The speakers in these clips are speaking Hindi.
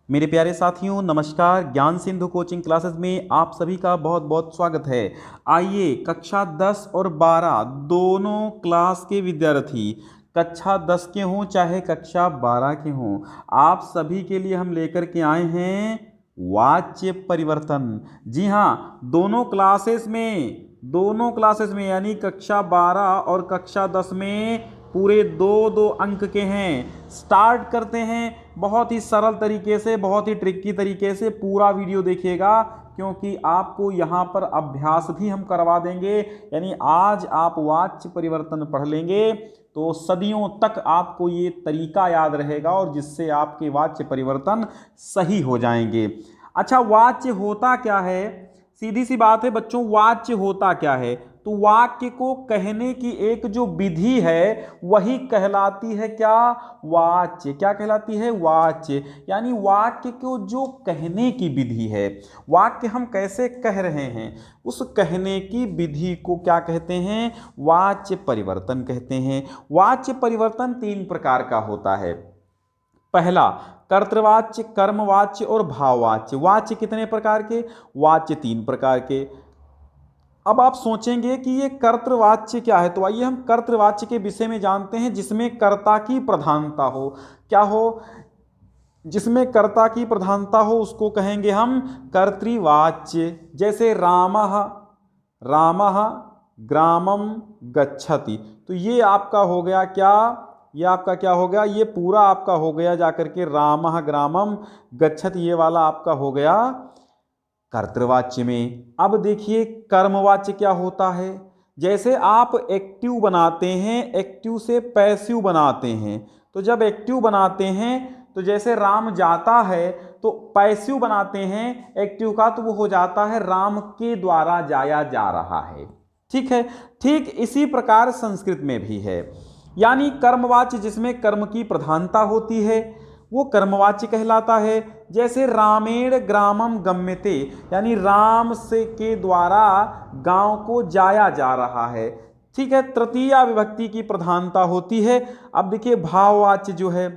मेरे प्यारे साथियों नमस्कार। ज्ञान सिंधु कोचिंग क्लासेस में आप सभी का बहुत बहुत स्वागत है। आइए कक्षा 10 और 12 दोनों क्लास के विद्यार्थी, कक्षा 10 के हों चाहे कक्षा 12 के हों, आप सभी के लिए हम लेकर के आए हैं वाच्य परिवर्तन। जी हाँ, दोनों क्लासेस में यानी कक्षा 12 और कक्षा 10 में पूरे दो दो अंक के हैं। स्टार्ट करते हैं बहुत ही सरल तरीके से, बहुत ही ट्रिकी तरीके से। पूरा वीडियो देखिएगा क्योंकि आपको यहाँ पर अभ्यास भी हम करवा देंगे। यानी आज आप वाच्य परिवर्तन पढ़ लेंगे तो सदियों तक आपको ये तरीका याद रहेगा और जिससे आपके वाच्य परिवर्तन सही हो जाएंगे। अच्छा, वाच्य होता क्या है? सीधी सी बात है बच्चों, वाच्य होता क्या है? तो वाक्य को कहने की एक जो विधि है वही कहलाती है क्या? वाच्य। क्या कहलाती है? वाच्य। यानी वाक्य को जो कहने की विधि है, वाक्य हम कैसे कह रहे हैं, उस कहने की विधि को क्या कहते हैं? वाच्य परिवर्तन कहते हैं। वाच्य परिवर्तन तीन प्रकार का होता है। पहला कर्तृवाच्य, कर्मवाच्य और भाववाच्य। वाच्य कितने प्रकार के? वाच्य तीन प्रकार के। अब आप सोचेंगे कि ये कर्तृवाच्य क्या है, तो आइए हम कर्तृवाच्य के विषय में जानते हैं जिसमें कर्ता की प्रधानता हो। क्या हो? जिसमें कर्ता की प्रधानता हो उसको कहेंगे हम कर्तृवाच्य। जैसे रामः, रामः ग्रामम गच्छति, तो ये आपका हो गया क्या? ये आपका क्या हो गया? ये पूरा आपका हो गया जाकर के रामः ग्रामम गच्छति, ये वाला आपका हो गया कर्तृवाच्य में। अब देखिए कर्मवाच्य क्या होता है। जैसे आप एक्टिव बनाते हैं, एक्टिव से पैसिव बनाते हैं, तो जब एक्टिव बनाते हैं तो जैसे राम जाता है, तो पैसिव बनाते हैं एक्टिव का, तो वो हो जाता है राम के द्वारा जाया जा रहा है। ठीक है, ठीक इसी प्रकार संस्कृत में भी है। यानी कर्मवाच्य जिसमें कर्म की प्रधानता होती है वो कर्मवाच्य कहलाता है। जैसे रामेण ग्रामम गम्यते, यानी राम से के द्वारा गांव को जाया जा रहा है। ठीक है, तृतीया विभक्ति की प्रधानता होती है। अब देखिए भाववाच्य जो है,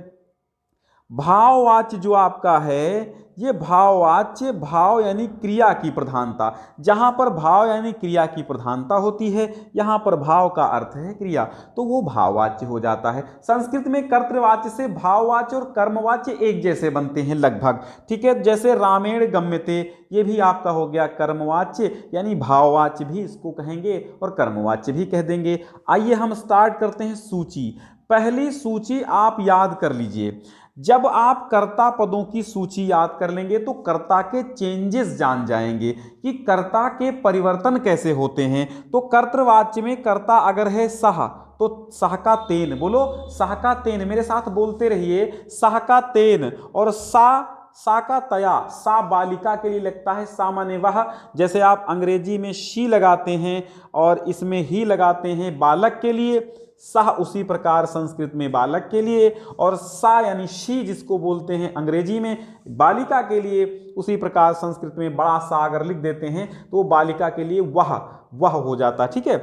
भाववाच्य जो आपका है, ये भाववाच्य, भाव यानी क्रिया की प्रधानता। जहां पर भाव यानी क्रिया की प्रधानता होती है, यहां पर भाव का अर्थ है क्रिया, तो वो भाववाच्य हो जाता है। संस्कृत में कर्तृवाच्य से भाववाच्य और कर्मवाच्य एक जैसे बनते हैं लगभग। ठीक है, जैसे रामेण गम्यते, ये भी आपका हो गया कर्मवाच्य, यानी भाववाच्य भी इसको कहेंगे और कर्मवाच्य भी कह देंगे। आइए हम स्टार्ट करते हैं सूची। पहली सूची आप याद कर लीजिए। जब आप कर्ता पदों की सूची याद कर लेंगे तो कर्ता के चेंजेस जान जाएंगे कि कर्ता के परिवर्तन कैसे होते हैं। तो कर्तृवाच्य में कर्ता अगर है सह, तो सह का तेन, बोलो सह का तेन, मेरे साथ बोलते रहिए, सह का तेन। और सा का तया, सा बालिका के लिए लगता है सामान्य वह। जैसे आप अंग्रेजी में शी लगाते हैं और इसमें ही लगाते हैं बालक के लिए, सह उसी प्रकार संस्कृत में बालक के लिए, और सा यानी शी जिसको बोलते हैं अंग्रेजी में बालिका के लिए, उसी प्रकार संस्कृत में बड़ा सा अगर लिख देते हैं तो बालिका के लिए वह हो जाता है। ठीक है,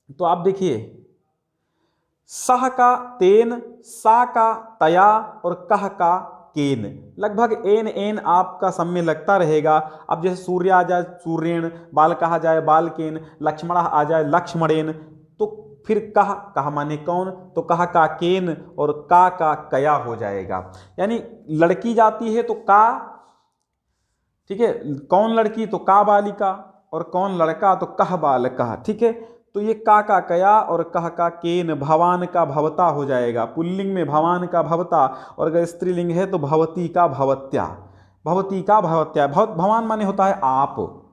तो आप देखिए सह का तेन, सा का तया और कह का केन, लगभग एन एन आपका सब में लगता रहेगा। अब जैसे सूर्य आ जाए सूर्येण, बाल कहा जाए बालकेन, लक्ष्मण आ जाए लक्ष्मणेन, तो फिर कहा माने कौन, तो कहा का केन और का कया हो जाएगा। यानी लड़की जाती है तो का, ठीक है, कौन लड़की तो का बालिका, और कौन लड़का तो कह बालका। ठीक है, तो ये का कया और कह का केन, भवान का भवता हो जाएगा। पुल्लिंग में भवान का भवता, और अगर स्त्रीलिंग है तो भवती का भवत्या, भवती का भवत्या। भवान माने होता है आप,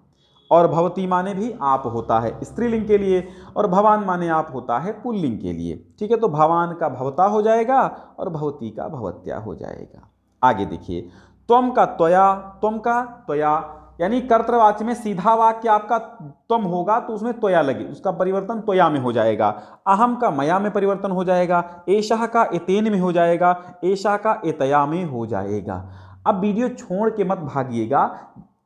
और भवती माने भी आप होता है स्त्रीलिंग के लिए, और भवान माने आप होता है पुल्लिंग के लिए। ठीक है, तो भवान का भवता हो जाएगा और भवती का भवत्या हो जाएगा। आगे देखिए त्वम का त्वया, त्वम का त्वया, यानी कर्तृवाच्य में सीधा वाक्य आपका त्वम होगा तो उसमें त्वया लगे, उसका परिवर्तन त्वया में हो जाएगा। अहम का मया में परिवर्तन हो जाएगा, एषः का एतेन में हो जाएगा, एषा का एतया में हो जाएगा। अब वीडियो छोड़ के मत भागिएगा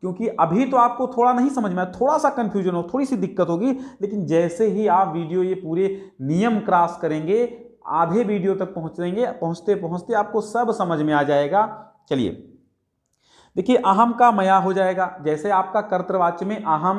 क्योंकि अभी तो आपको थोड़ा नहीं समझ में, थोड़ा सा कंफ्यूजन हो, थोड़ी सी दिक्कत होगी, लेकिन जैसे ही आप वीडियो ये पूरे नियम क्रॉस करेंगे, आधे वीडियो तक पहुंचेंगे, पहुंचते पहुंचते आपको सब समझ में आ जाएगा। चलिए देखिए अहम का मया हो जाएगा, जैसे आपका कर्तृवाच्य में अहम,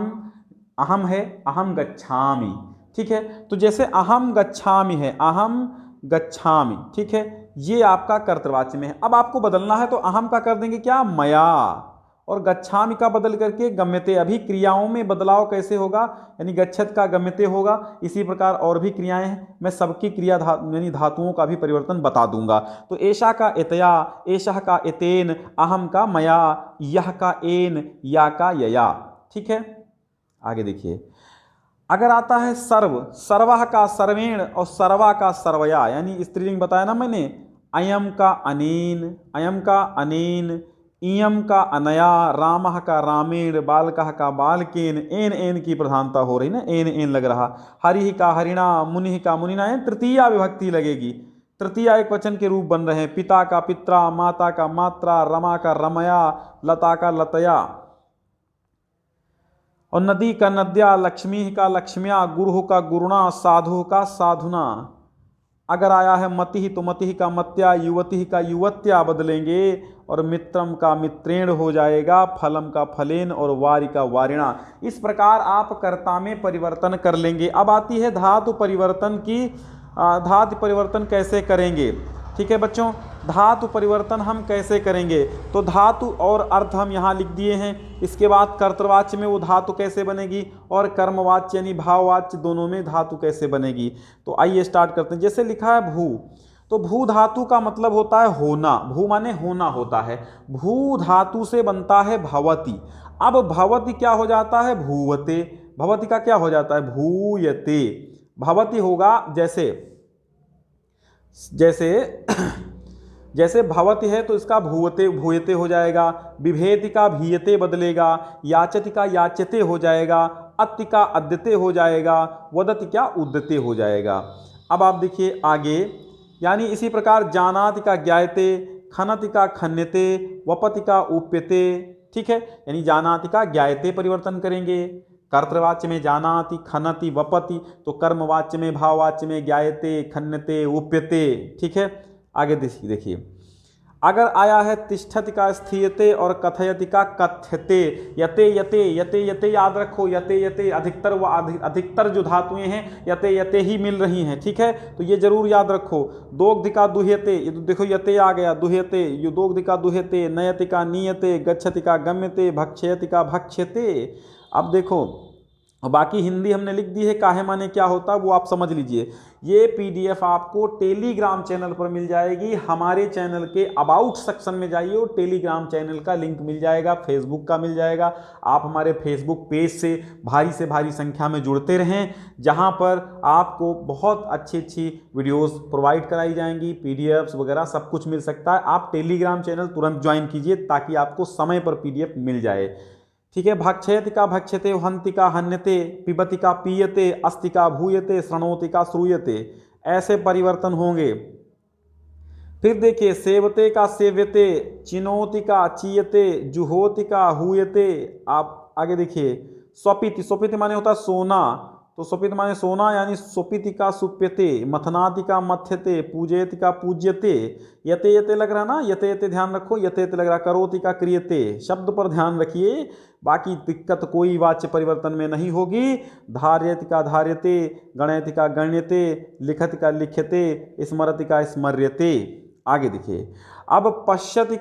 अहम है, अहम गच्छामि, ठीक है। तो जैसे अहम गच्छामि है, अहम गच्छामि, ठीक है, ये आपका कर्तृवाच्य में है। अब आपको बदलना है तो अहम का कर देंगे क्या, मया, और गच्छामि का बदल करके गम्यते। अभी क्रियाओं में बदलाव कैसे होगा, यानी गच्छत का गम्यते होगा, इसी प्रकार और भी क्रियाएं हैं, मैं सबकी क्रिया यानी धातुओं का भी परिवर्तन बता दूंगा। तो ऐशा का एतया, ऐशः का एतेन, अहम का मया, यह का एन, या का यया, ठीक है। आगे देखिए, अगर आता है सर्व, सर्वः का सर्वेण और सर्वा का सर्वया, यानी स्त्रीलिंग बताया ना मैंने, अयम का अनेन, अयम का अनेन, इयम का अनया, रामः का रामेण, बालकः का बालकेन, एन एन की प्रधानता हो रही ना, एन एन लग रहा, हरिः का हरिणा, मुनिः का मुनिना, तृतीया विभक्ति लगेगी, तृतीया एक वचन के रूप बन रहे हैं, पिता का पित्रा, माता का मात्रा, रमा का रमया, लता का लतया, और नदी का नद्या, लक्ष्मी का लक्ष्म्या, गुरु का गुरुणा, साधु का साधुना। अगर आया है मति तो मति का मत्या, युवती का युवत्या बदलेंगे, और मित्रम का मित्रेण हो जाएगा, फलम का फलेन, और वारि का वारिणा। इस प्रकार आप कर्ता में परिवर्तन कर लेंगे। अब आती है धातु परिवर्तन की, धातु परिवर्तन कैसे करेंगे, ठीक है बच्चों। धातु परिवर्तन हम कैसे करेंगे, तो धातु और अर्थ हम यहाँ लिख दिए हैं। इसके बाद कर्तृवाच्य में वो धातु कैसे बनेगी, और कर्मवाच्य यानी भाववाच्य दोनों में धातु कैसे बनेगी। तो आइए स्टार्ट करते हैं। जैसे लिखा है भू, तो भू धातु का मतलब होता है होना, भू माने होना होता है। भू धातु से बनता है भवति। अब भवति क्या हो जाता है, भूवते। भवति का क्या हो जाता है, भूयते। भवति होगा जैसे जैसे जैसे भवति है तो इसका भूवते भूयते हो जाएगा, विभेति का भीयते बदलेगा, याचति का याचते हो जाएगा, अत्ति का अद्यते हो जाएगा, वदति क्या उद्यते हो जाएगा। अब आप देखिए आगे, यानी इसी प्रकार जानाति का ज्ञायते, खनति का खन्यते, वपति का उप्यते, ठीक है। यानी जानाति का ज्ञायते परिवर्तन करेंगे, कर्तृवाच्य में जानाति, खनति, वपति, तो कर्मवाच्य में भाववाच्य में ज्ञायते, खन्यते, उप्यते, ठीक है। आगे देखिए, अगर आया है तिष्ठति का स्थीयते और कथयति का कथ्यते, यते यते, यते यते याद रखो, यते यते अधिकतर व अधिकतर जो धातुएं हैं यते यते ही मिल रही हैं, ठीक है। तो ये जरूर याद रखो। दोग्धि का दुह्यते, ये तो देखो यते आ गया, दुह्यते, ये दोग्धि का दुह्यते, नयति का नीयते, गच्छति का गम्यते, भक्ष्यति का भक्ष्यते। अब देखो बाकी हिंदी हमने लिख दी है, काहे माने क्या होता है वो आप समझ लीजिए। ये पीडीएफ आपको टेलीग्राम चैनल पर मिल जाएगी। हमारे चैनल के अबाउट सेक्शन में जाइए और टेलीग्राम चैनल का लिंक मिल जाएगा, फेसबुक का मिल जाएगा। आप हमारे फेसबुक पेज से भारी संख्या में जुड़ते रहें, जहां पर आपको बहुत अच्छी वीडियोस प्रोवाइड कराई जाएंगी, पीडीएफ्स वगैरह सब कुछ मिल सकता है। आप टेलीग्राम चैनल तुरंत ज्वाइन कीजिए ताकि आपको समय पर पीडीएफ मिल जाए, ठीक है। भक्षयति का भक्ष्यते, हन्ति का हन्यते, पिबति का पीयते, अस्ति का भूयते, श्रृणोति का श्रूयते, ऐसे परिवर्तन होंगे। फिर देखिए सेवते का सेव्यते, चिनोति का चीयते, जुहोति का हुयते। आप आगे देखिए, स्वपिति, स्वपिति माने होता है सोना, तो स्वपिति माने सोना, यानी स्वपिति का सुप्यते, मथनाति का मथ्यते, पूजयति का पूज्यते। यते यते लग रहा ना, यते यते ध्यान रखो, यते यते लग रहा, करोति का क्रियते, शब्द पर ध्यान रखिए, बाकी दिक्कत कोई वाच्य परिवर्तन में नहीं होगी। धार्यति का धार्यते, गणयति का गण्यते, लिखति का लिख्यते, स्मरति का स्मर्यते। आगे देखिए, अब पश्यति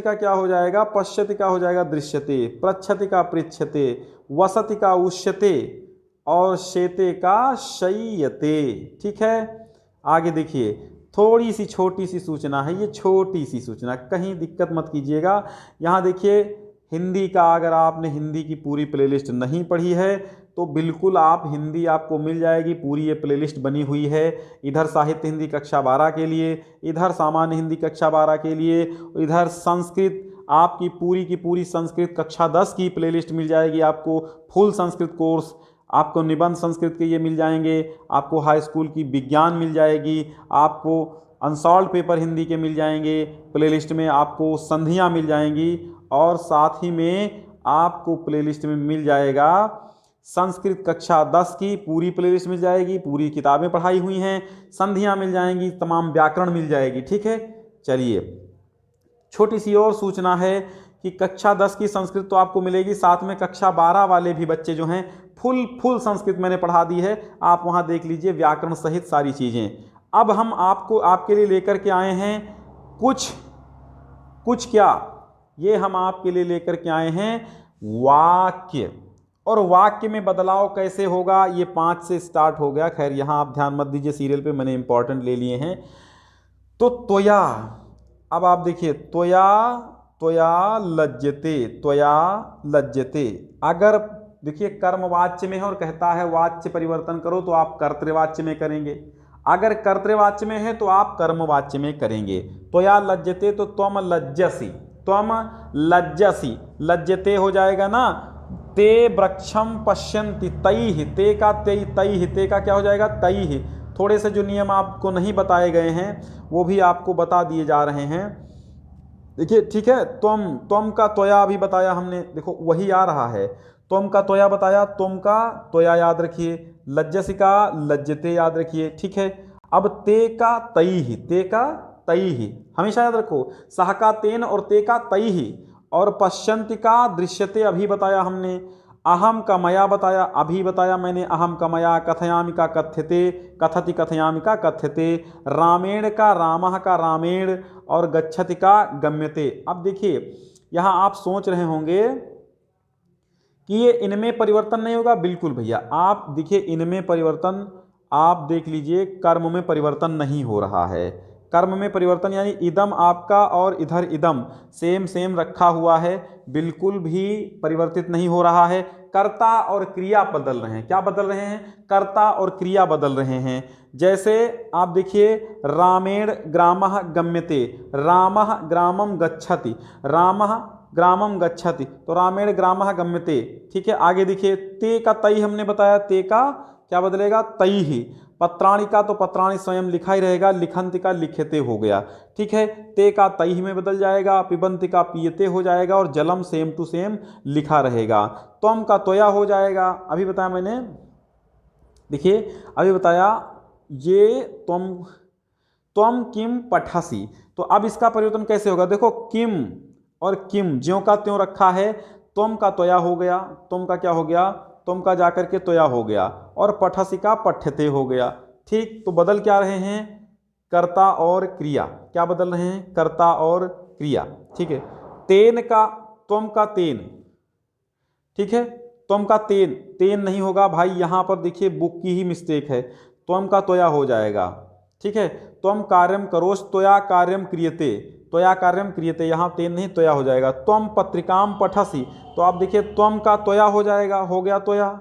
का क्या हो जाएगा, पश्यति का हो जाएगा दृश्यते, पृच्छति का पृच्छते, वसति का उष्यते, और शेते का शय्यते, ठीक है। आगे देखिए, थोड़ी सी छोटी सी सूचना है, ये छोटी सी सूचना, कहीं दिक्कत मत कीजिएगा। यहाँ देखिए हिंदी का, अगर आपने हिंदी की पूरी प्लेलिस्ट नहीं पढ़ी है तो बिल्कुल आप हिंदी आपको मिल जाएगी, पूरी ये प्लेलिस्ट बनी हुई है। इधर साहित्य हिंदी कक्षा 12 के लिए, इधर सामान्य हिंदी कक्षा 12 के लिए, इधर संस्कृत आपकी की पूरी संस्कृत कक्षा 10 की प्लेलिस्ट मिल जाएगी आपको, फुल संस्कृत कोर्स आपको, निबंध संस्कृत के ये मिल जाएंगे आपको, हाई स्कूल की विज्ञान मिल जाएगी आपको, अनसॉल्व पेपर हिंदी के मिल जाएंगे प्लेलिस्ट में, आपको संधियाँ मिल जाएंगी, और साथ ही में आपको प्लेलिस्ट में मिल जाएगा संस्कृत कक्षा 10 की पूरी प्लेलिस्ट मिल जाएगी, पूरी किताबें पढ़ाई हुई हैं, संधियाँ मिल जाएंगी, तमाम व्याकरण मिल जाएगी, ठीक है। चलिए छोटी सी और सूचना है कि कक्षा 10 की संस्कृत तो आपको मिलेगी, साथ में कक्षा 12 वाले भी बच्चे जो हैं फुल संस्कृत मैंने पढ़ा दी है, आप वहाँ देख लीजिए व्याकरण सहित सारी चीज़ें। अब हम आपके लिए लेकर के आए हैं कुछ क्या, ये हम आपके लिए लेकर के आए हैं वाक्य। और वाक्य में बदलाव कैसे होगा, ये 5 से स्टार्ट हो गया। खैर यहाँ आप ध्यान मत दीजिए, सीरियल पे मैंने इंपॉर्टेंट ले लिए हैं। तो त्वया, अब आप देखिए त्वया लज्जते, अगर देखिए कर्मवाच्य में है और कहता है वाच्य परिवर्तन करो तो आप कर्तृवाच्य में करेंगे, अगर कर्तृवाच्य में है तो आप कर्मवाच्य में करेंगे। त्वया लज्जते तो त्वम लज्जसी, लज्जते हो जाएगा ना। ते वृक्षम पश्यन्ति, तैहि, ते का तैहि, ते का क्या हो जाएगा तैहि। थोड़े से जो नियम आपको नहीं बताए गए हैं वो भी आपको बता दिए जा रहे हैं, देखिए ठीक है। त्वम का त्वया अभी बताया हमने, देखो वही आ रहा है। त्वम का त्वया बताया, त्वम का त्वया याद रखिए, लज्जसी का लज्जते याद रखिए, ठीक है। अब ते का तैहि हमेशा याद रखो, सह का तेन और ते का तैहि, और पश्यन्ति का दृश्यते अभी बताया हमने, अहम का मया बताया अभी बताया मैंने, अहम का मया, कथयामि का कथ्यते, कथति कथयामि का कथ्यते, रामेण का रामः का रामेण, और गच्छति का गम्यते। अब देखिए यहाँ आप सोच रहे होंगे कि ये इनमें परिवर्तन नहीं होगा, बिल्कुल भैया आप देखिए इनमें परिवर्तन, आप देख लीजिए कर्म में परिवर्तन नहीं हो रहा है। कर्म में परिवर्तन यानी इदम आपका और इधर इदम सेम रखा हुआ है, बिल्कुल भी परिवर्तित नहीं हो रहा है। कर्ता और क्रिया बदल रहे हैं, क्या बदल रहे हैं, कर्ता और क्रिया बदल रहे हैं। जैसे आप देखिए रामेण ग्रामः गम्यते, रामः ग्रामम गच्छति, रामः ग्रामम गच्छति, तो रामेण ग्रामः गम्यते, ठीक है। आगे देखिए ते का तई हमने बताया, ते का क्या बदलेगा तैहि, पत्राणि का तो पत्राणि स्वयं लिखा ही रहेगा, लिखन्ति का लिखते हो गया, ठीक है। ते का तैहि में बदल जाएगा, पिबन्ति का पीयते हो जाएगा, और जलम सेम टू सेम लिखा रहेगा। त्वम का त्वया हो जाएगा, अभी बताया मैंने, देखिए अभी बताया ये त्वम किम पठसी, तो अब इसका परिवर्तन कैसे होगा, देखो किम और किम ज्यों का त्यों रखा है, त्वम का त्वया हो गया, त्वम का क्या हो गया, त्वम का जाकर के त्वया हो गया, और पठसी का पठ्यते हो गया, ठीक। तो बदल क्या रहे हैं, कर्ता और क्रिया, क्या बदल रहे हैं, कर्ता और क्रिया, ठीक है। तेन का त्वम का तेन, ठीक है, त्वम का तेन नहीं होगा भाई, यहां पर देखिए बुक की ही मिस्टेक है, त्वम का त्वया हो जाएगा, ठीक है। त्वम कार्यम करोस, त्वया कार्यम क्रियते, त्वया कार्यम क्रियते, यहाँ तेन नहीं त्वया हो जाएगा। त्वम पत्रिकाम पठसी, तो आप देखिए त्वम का त्वया हो जाएगा, हो गया त्वया,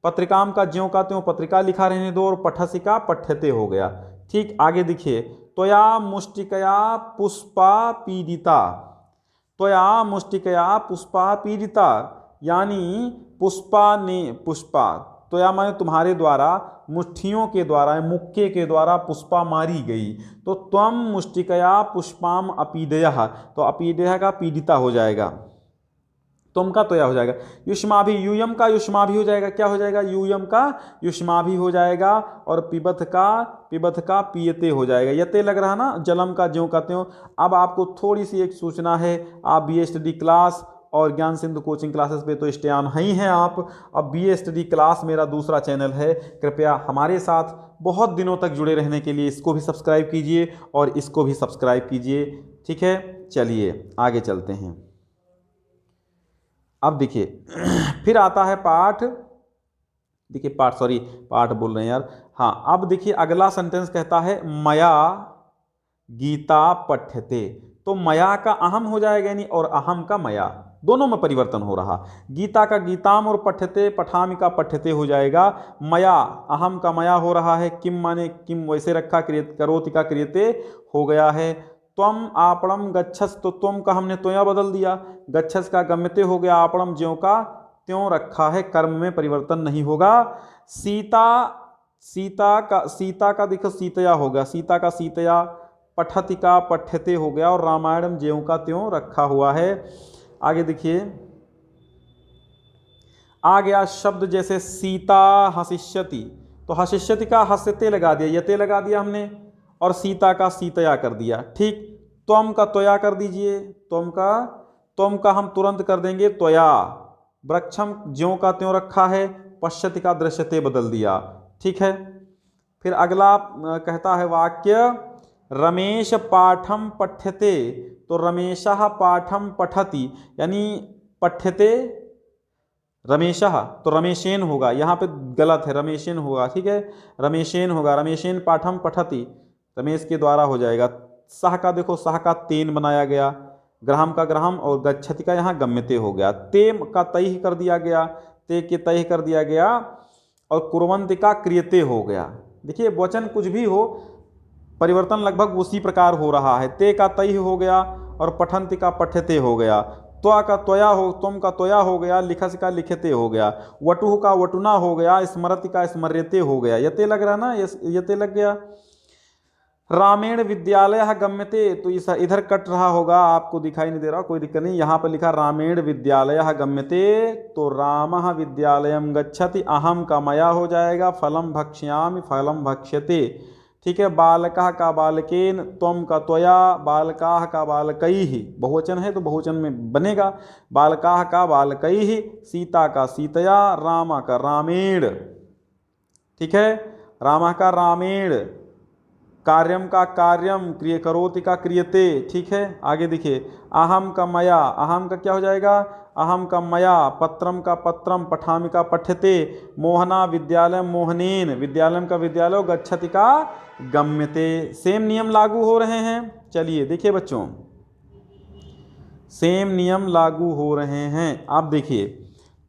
पत्रिकाम का ज्यों का त्यों पत्रिका लिखा रहने दो, और पठसी का पठ्यते हो गया, ठीक। आगे देखिए त्वया मुष्टिकया पुष्पा पीड़िता, त्वया मुष्टिकया पुष्पा पीड़िता, यानी पुष्पा, त्वया माने तुम्हारे द्वारा, मुट्ठियों के द्वारा, मुक्के के द्वारा पुष्पा मारी गई, तो त्वम मुष्टिकया पुष्पाम अपीडयः, तो अपीडयः का पीड़िता हो जाएगा, तुम का त्वया हो जाएगा। युष्माभि, यूयम का युष्माभि हो जाएगा, क्या हो जाएगा, यूयम का युष्माभि हो जाएगा, और पिबथ का पीयते हो जाएगा, यते लग रहा ना, जलम का ज्यों का त्यों। अब आपको थोड़ी सी एक सूचना है, आप BA स्टडी क्लास और ज्ञान सिंधु कोचिंग क्लासेस पे तो स्टे ऑन ही हैं आप, अब BA स्टडी क्लास मेरा दूसरा चैनल है, कृपया हमारे साथ बहुत दिनों तक जुड़े रहने के लिए इसको भी सब्सक्राइब कीजिए और इसको भी सब्सक्राइब कीजिए, ठीक है। चलिए आगे चलते हैं। अब देखिए फिर आता है पाठ, देखिए पाठ बोल रहे हैं यार, हाँ। अब देखिए अगला सेंटेंस कहता है मया गीता पठ्यते, तो मया का अहम हो जाएगा यानी, और अहम का मया, दोनों में परिवर्तन हो रहा। गीता का गीताम और पठ्यते, पठामि का पठ्यते हो जाएगा। मया अहम का मया हो रहा है, किम माने किम वैसे रखा, करोति का क्रियते हो गया है। त्वम आपणम गच्छस, तो त्वम का हमने त्वया बदल दिया, गच्छस का गम्यते हो गया, आपणम ज्यों का त्यों रखा है, कर्म में परिवर्तन नहीं होगा। सीता का देखो सीतया हो गया, सीता का सीतया, पठति का पठ्यते हो गया, और रामायणम ज्यों का त्यों रखा हुआ है। आगे देखिए आ गया शब्द जैसे सीता हसिष्यति, तो हसिष्यति का हस्यते लगा दिया, यते लगा दिया हमने, और सीता का सीतया कर दिया, ठीक। त्वम का त्वया कर दीजिए, त्वम का त्वम का हम तुरंत कर देंगे त्वया, वृक्षम ज्यों का त्यों रखा है, पश्यति का दृश्यते बदल दिया। ठीक है, फिर अगला कहता है वाक्य रमेश पाठम पठ्यते, तो रमेशः पाठम पठति, यानी पठ्यते रमेशः तो रमेशेन होगा, यहाँ पे गलत है, रमेशेन होगा। ठीक है, रमेशेन होगा, रमेशेन पाठम पठति, रमेश के द्वारा हो जाएगा। सह का देखो, सह का तेन बनाया गया, ग्राम का ग्राम और गच्छति का यहाँ गम्यते हो गया। ते का तय कर दिया गया, ते के तय कर दिया गया, और कुर्वन्ति का क्रियते हो गया। देखिए वचन कुछ भी हो, परिवर्तन लगभग उसी प्रकार हो रहा है। ते का तय हो गया और पठन्ति का पठ्यते हो गया, त्वा का त्वया हो, तुम का त्वया हो गया, लिखस का लिखते हो गया, वटुह का वटुना हो गया, स्मरति का स्मर्यते हो गया। यते लग रहा ना, यते लग गया। रामेण विद्यालय गम्यते, तो इस इधर कट रहा होगा, आपको दिखाई नहीं दे रहा, कोई दिक्कत नहीं। यहाँ पर लिखा रामेण विद्यालय गम्यते, तो रामः विद्यालयम गच्छति, अहम का मया हो जाएगा, फलम भक्ष्यामि फलम भक्ष्यते। ठीक है, बालकः का बालकेन, त्वम का त्वया, बालकाः का बालकैः, बहुवचन है तो बहुवचन में बनेगा, बालकाः का बालकैः, सीता का सीतया, रामा का रामेण। ठीक है, रामा का रामेण, कार्यम का कार्यम, क्रिय करोति का क्रियते। ठीक है, आगे देखिए, अहम का मया, अहम का क्या हो जाएगा, अहम का मया, पत्रम का पत्रम, पठामि का पठ्यते, मोहना विद्यालय मोहनेन, विद्यालय का विद्यालय, गच्छति का गम्यते। सेम नियम लागू हो रहे हैं। चलिए देखिए बच्चों, सेम नियम लागू हो रहे हैं। आप देखिए,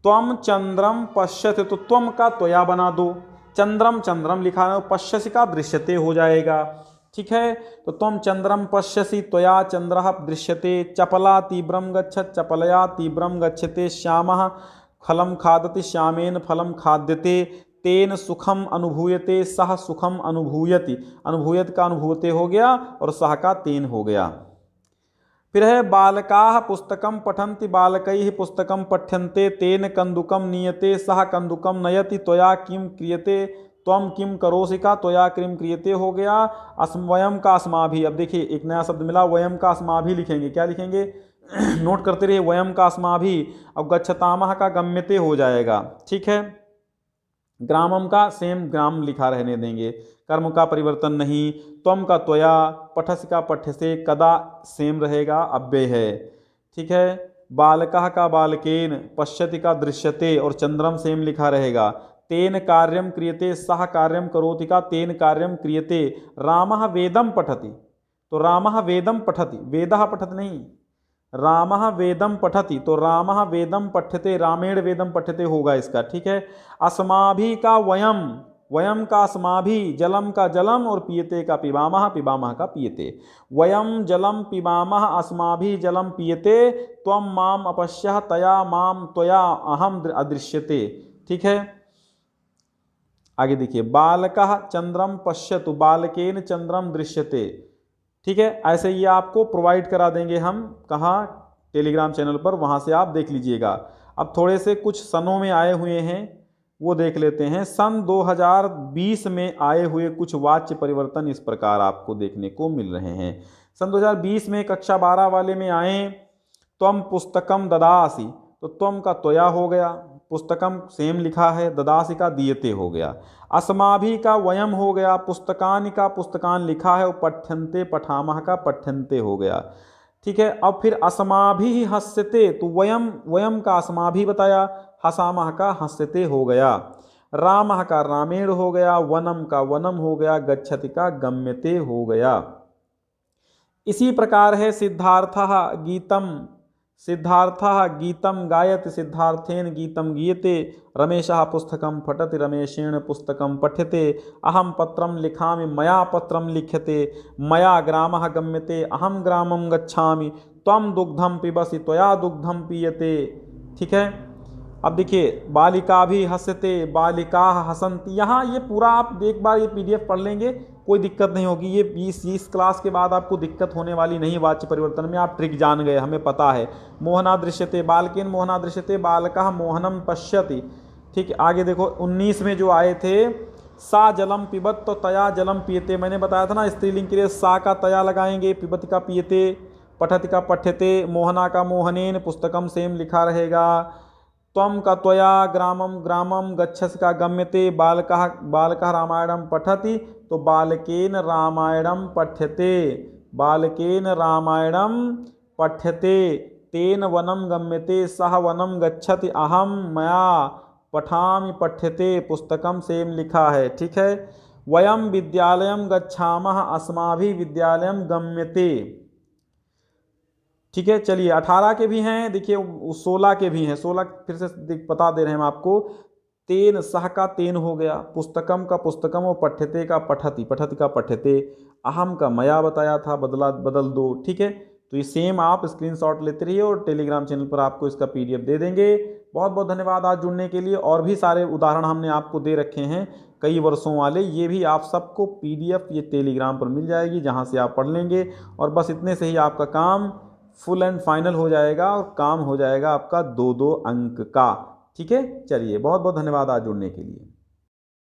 त्वम चंद्रम पश्यते, तो त्वम का त्वया बना दो, चंद्रम चंद्रम लिखा है, पश्यसि का दृश्यते हो जाएगा। ठीक है, तो त्वम चंद्रम पश्यसि, त्वया चंद्रः दृश्यते, चपला तीव्रम गच्छत्, चपलया तीव्रम गच्छते, श्यामः फलम खादति, श्यामेन फलम खाद्यते, तेन सुखम अनुभूयते, सह सुखम अनुभूयति, अनुभूयत का अनुभूयते हो गया और सह का तेन हो गया। फिर है बालकाः पुस्तकम पठन्ति, बालकैः पुस्तकम पठ्यन्ते, तेन कंदुकम नीयते, सह कंदुकम नयति, त्वया किम क्रियते, त्वम किम करोसि का त्वया किम क्रियते हो गया। वयम का अस्माभि, अब देखिए एक नया शब्द मिला, वयम का अस्माभि लिखेंगे, क्या लिखेंगे नोट करते रहिए, वयम का अस्माभि। अब गच्छतामः का गम्यते हो जाएगा। ठीक है, ग्रामम का सेम ग्राम लिखा रहने देंगे, कर्म का परिवर्तन नहीं। त्वम का त्वया, पठस का पठ्य से, कदा सेम रहेगा, अव्यय है। ठीक है, बालकः का बालकेन, पश्यति का दृश्यते और चंद्रम सेम लिखा रहेगा। तेन कार्यम क्रियते, सह कार्यम करोति का तेन कार्यम क्रियते। रामः वेदम पठति, तो रामः वेदम पठति, वेदः पठति नहीं, रामः वेदम पठति, तो रामः वेदम पठ्यते, रामेण वेदम पठ्यते होगा इसका। ठीक है, अस्माभि का वयम, वयम का अस्माभि, जलम का जलम और पियते का पिबामः, पिबामः का पियते। वयम जलम पिबामः, अस्माभि जलम पियते, त्वम माम अपश्यः, तया माम त्वया अहम अदृश्यते। ठीक है, आगे देखिए, बालकः चंद्रम पश्यतु, बालकेन चंद्रम दृश्यते। ठीक है, ऐसे ये आपको प्रोवाइड करा देंगे हम, कहाँ, टेलीग्राम चैनल पर, वहाँ से आप देख लीजिएगा। अब थोड़े से कुछ सनों में आए हुए हैं वो देख लेते हैं। सन 2020 में आए हुए कुछ वाच्य परिवर्तन इस प्रकार आपको देखने को मिल रहे हैं। सन 2020 में कक्षा 12 वाले में आए, त्वम पुस्तकम ददासि, तो त्वम का त्वया हो गया, पुस्तकम सेम लिखा है, ददासि का दीयते हो गया। अस्माभि का वयम हो गया, पुस्तकानि का पुस्तकान लिखा है, और पठ्यन्ते पठामः का पठ्यन्ते हो गया। ठीक है, अब फिर अस्माभि हस्यते, तो वयम, वयम का अस्माभि बताया, हसामः का हस्यते हो गया। रामः का रामेण हो गया, वनम का वनम हो गया, गच्छति का गम्यते हो गया। इसी प्रकार है सिद्धार्थः गीतम, सिद्धार्थः गीतम गायति, सिद्धार्थेन गीतम गीयते। रमेशः पुस्तकं पठति, रमेशेन पुस्तकं पठ्यते। अहम पत्रं लिखामि, मया पत्रं लिख्यते। मया ग्रामः गम्यते, अहम ग्रामं गच्छामि। त्वं दुग्धं पिबसि, त्वया दुग्धं पीयते। ठीक है, अब देखिए, बालिका भी हंसते, बालिका हसंती। यहाँ ये पूरा आप एक बार ये PDF पढ़ लेंगे, कोई दिक्कत नहीं होगी। ये 20 क्लास के बाद आपको दिक्कत होने वाली नहीं वाच्य परिवर्तन में, आप ट्रिक जान गए, हमें पता है। मोहना दृश्यते, बालकेन मोहना दृश्यते, बालकः मोहनम पश्यति। ठीक है, आगे देखो 19 में जो आए थे, सा जलम पिबत, तो तया जलम पियते। मैंने बताया था ना, स्त्रीलिंग के लिए सा का तया लगाएंगे, पिबत का पियते। पठति का पठ्यते, मोहना का मोहनेन, पुस्तकम सेम लिखा रहेगा। त्वम का त्वया, ग्रामम ग्रामम, गच्छस का गम्यते, बालकः बालकः रामायणम पठति, तो बालकेन रामायणम पठ्यते, बालकेन रामायणम पठ्यते। तेन वनम गम्यते, सह वनम गच्छति, अहम मया पठामि पठ्यते, पुस्तकम सेम लिखा है। ठीक है। वयम विद्यालयम गच्छामः, अस्माभिः विद्यालयम गम्यते। ठीक है। चलिए 18 के भी हैं, देखिए 16 के भी हैं। 16 फिर से बता दे रहे हैं हम आपको। तेन, सह का तेन हो गया, पुस्तकम का पुस्तकम और पठ्यते का पठति, पठति का पठ्यते, अहम का मया बताया था, बदल दो। ठीक है। तो ये सेम आप स्क्रीनशॉट लेते रहिए और टेलीग्राम चैनल पर आपको इसका पीडीएफ दे देंगे। बहुत बहुत धन्यवाद आज जुड़ने के लिए। और भी सारे उदाहरण हमने आपको दे रखे हैं कई वर्षों वाले, ये भी आप सबको पीडीएफ ये टेलीग्राम पर मिल जाएगी, जहाँ से आप पढ़ लेंगे। और बस इतने से ही आपका काम फुल एंड फाइनल हो जाएगा और काम हो जाएगा आपका 2-2 अंक का। ठीक है। चलिए बहुत बहुत धन्यवाद आज जुड़ने के लिए।